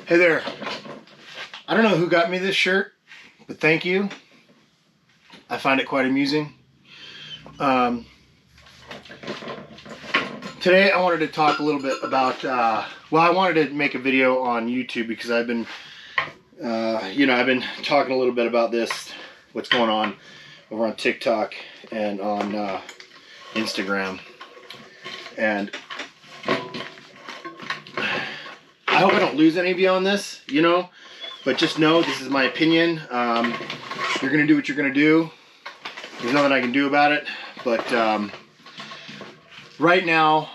Hey there. I don't know who got me this shirt, but thank you. I find it quite amusing. Today I wanted to talk a little bit about, I wanted to make a video on YouTube because I've been, I've been talking a little bit about this, what's going on over on TikTok and on Instagram. And I hope I don't lose any of you on this, but just know this is my opinion. You're going to do what you're going to do. There's nothing I can do about it. But right now,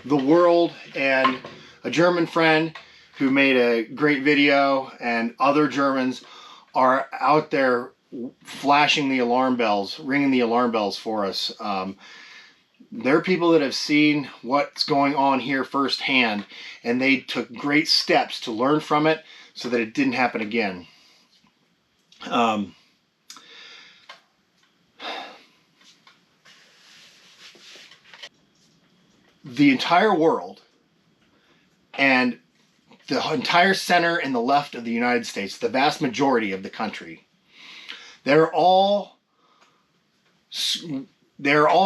the world and a German friend who made a great video and other Germans are out there flashing the alarm bells, ringing the alarm bells for us. There are people that have seen what's going on here firsthand, and they took great steps to learn from it so that it didn't happen again. The entire world and the entire center and the left of the United States, the vast majority of the country, they're all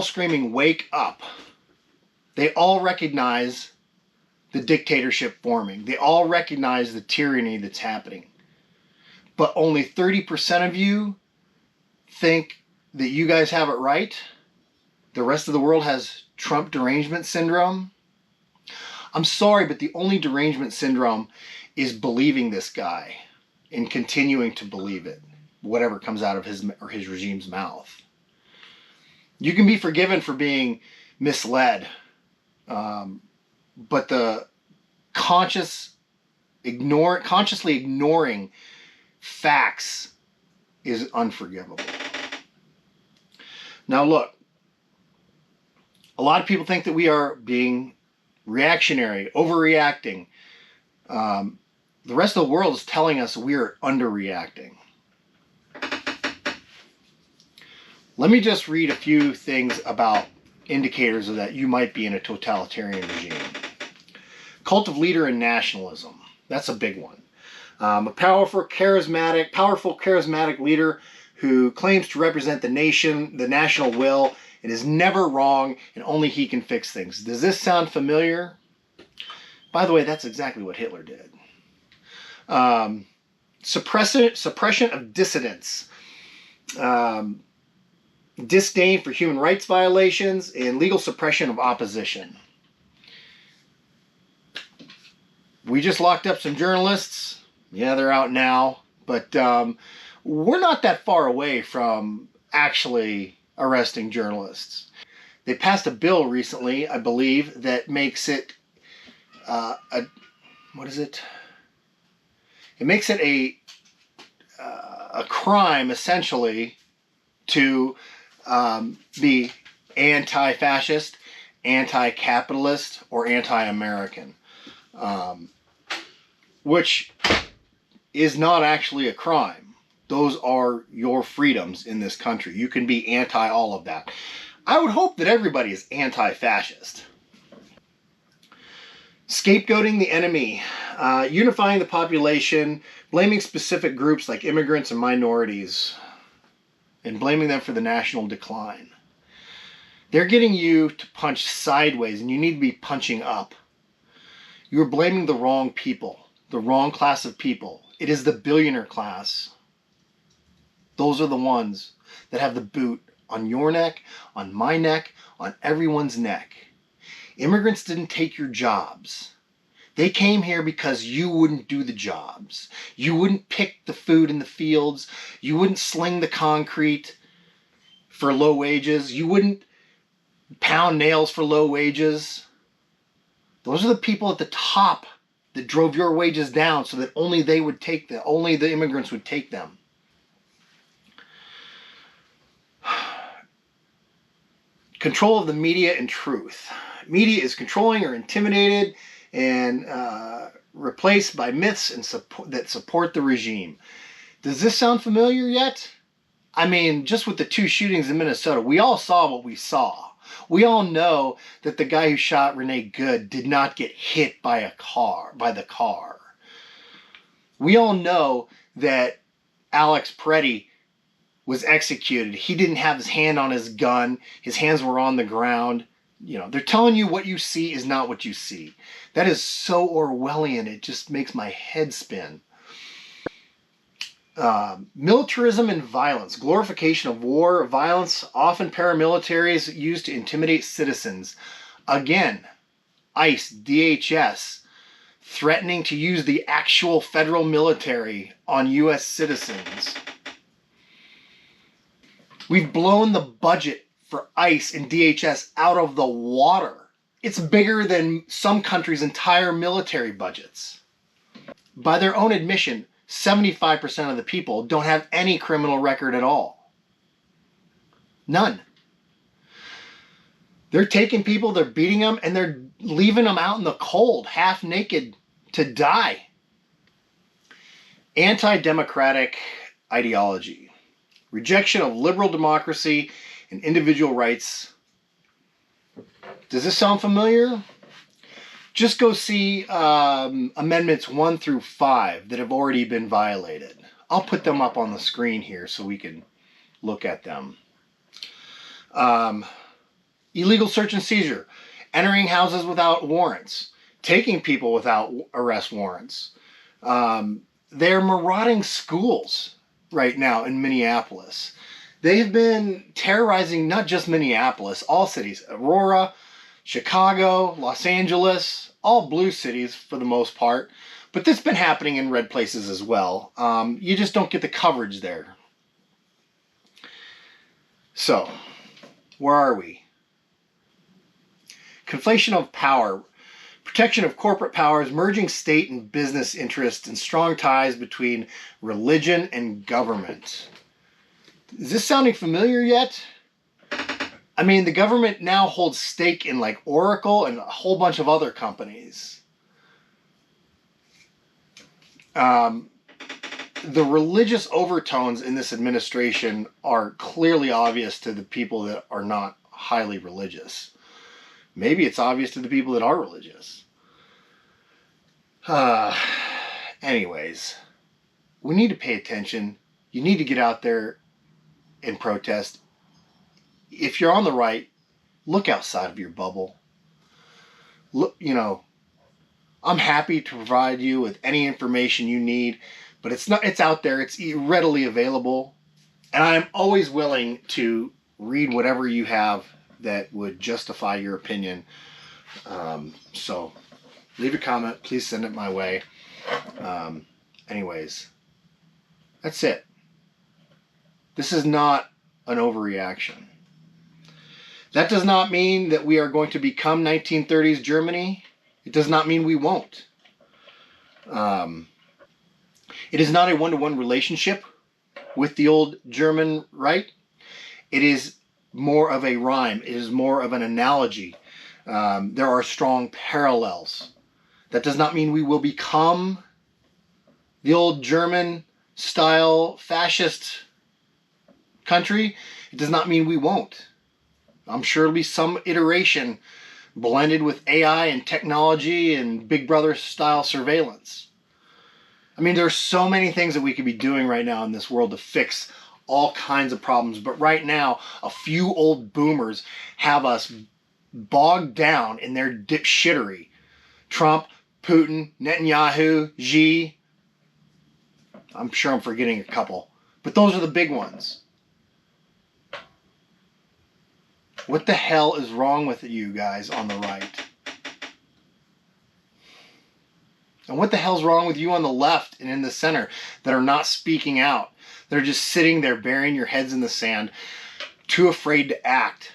screaming, "Wake up." They all recognize the dictatorship forming. They all recognize the tyranny that's happening. But only 30% of you think that you guys have it right. The rest of the world has Trump derangement syndrome. I'm sorry, but the only derangement syndrome is believing this guy and continuing to believe it, whatever comes out of his regime's mouth. You can be forgiven for being misled, but the consciously ignoring facts is unforgivable. Now look, a lot of people think that we are being reactionary, overreacting. The rest of the world is telling us we are underreacting. Let me just read a few things about indicators of that you might be in a totalitarian regime. Cult of leader and nationalism. That's a big one. A powerful, charismatic leader who claims to represent the nation, the national will, and is never wrong, and only he can fix things. Does this sound familiar? By the way, that's exactly what Hitler did. Suppression of dissidents. Disdain for human rights violations and legal suppression of opposition. We just locked up some journalists. Yeah, they're out now, but we're not that far away from actually arresting journalists. They passed a bill recently, I believe, that makes it It makes it a crime, essentially, to be anti-fascist, anti-capitalist, or anti-American, which is not actually a crime. Those are your freedoms in this country. You can be anti all of that. I would hope that everybody is anti-fascist. Scapegoating the enemy, unifying the population, blaming specific groups like immigrants and minorities, and blaming them for the national decline. They're getting you to punch sideways, and you need to be punching up. You're blaming the wrong people, the wrong class of people. It is the billionaire class. Those are the ones that have the boot on your neck, on my neck, on everyone's neck. Immigrants didn't take your jobs. They came here because you wouldn't do the jobs. You wouldn't pick the food in the fields. You wouldn't sling the concrete for low wages. You wouldn't pound nails for low wages. Those are the people at the top that drove your wages down so that only the immigrants would take them. Control of the media and truth. Media is controlling or intimidated and replaced by myths that support the regime. Does this sound familiar yet? I mean, just with the 2 shootings in Minnesota, we all saw what we saw. We all know that the guy who shot Renee Good did not get hit by the car. We all know that Alex Preddy was executed. He didn't have his hand on his gun. His hands were on the ground. You know, they're telling you what you see is not what you see. That is so Orwellian, it just makes my head spin. Militarism and violence, glorification of war, violence, often paramilitaries used to intimidate citizens. Again, ICE, DHS, threatening to use the actual federal military on U.S. citizens. We've blown the budget for ICE and DHS out of the water. It's bigger than some countries' entire military budgets. By their own admission, 75% of the people don't have any criminal record at all. None. They're taking people, they're beating them, and they're leaving them out in the cold, half naked, to die. Anti-democratic ideology. Rejection of liberal democracy and individual rights. Does this sound familiar? Just go see Amendments 1 through 5 that have already been violated. I'll put them up on the screen here so we can look at them. Illegal search and seizure. Entering houses without warrants. Taking people without arrest warrants. They're marauding schools right now in Minneapolis. They've been terrorizing not just Minneapolis, all cities. Aurora, Chicago, Los Angeles, all blue cities for the most part. But this has been happening in red places as well. You just don't get the coverage there. So, where are we? Conflation of power. Protection of corporate powers, merging state and business interests, and strong ties between religion and government. Is this sounding familiar yet? I mean, the government now holds stake in like Oracle and a whole bunch of other companies. The religious overtones in this administration are clearly obvious to the people that are not highly religious. Maybe it's obvious to the people that are religious. Anyways, we need to pay attention. You need to get out there and protest. If you're on the right, look outside of your bubble. Look, you know, I'm happy to provide you with any information you need, but it's out there, it's readily available, and I'm always willing to read whatever you have that would justify your opinion. So leave a comment, please send it my way. Anyways, that's it. This is not an overreaction. That does not mean that we are going to become 1930s Germany. It does not mean we won't. It is not a one-to-one relationship with the old German right. It is more of a rhyme. It is more of an analogy. There are strong parallels. That does not mean we will become the old German-style fascist country. It does not mean we won't. I'm sure it'll be some iteration blended with AI and technology and Big Brother-style surveillance. I mean, there's so many things that we could be doing right now in this world to fix all kinds of problems. But right now, a few old boomers have us bogged down in their dipshittery. Trump, Putin, Netanyahu, Xi. I'm sure I'm forgetting a couple. But those are the big ones. What the hell is wrong with you guys on the right? And what the hell's wrong with you on the left and in the center that are not speaking out? They're just sitting there burying your heads in the sand, too afraid to act.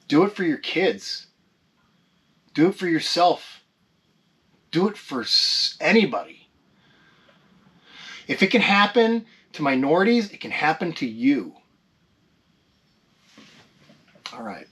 Do it for your kids. Do it for yourself. Do it for anybody. If it can happen to minorities, it can happen to you. All right.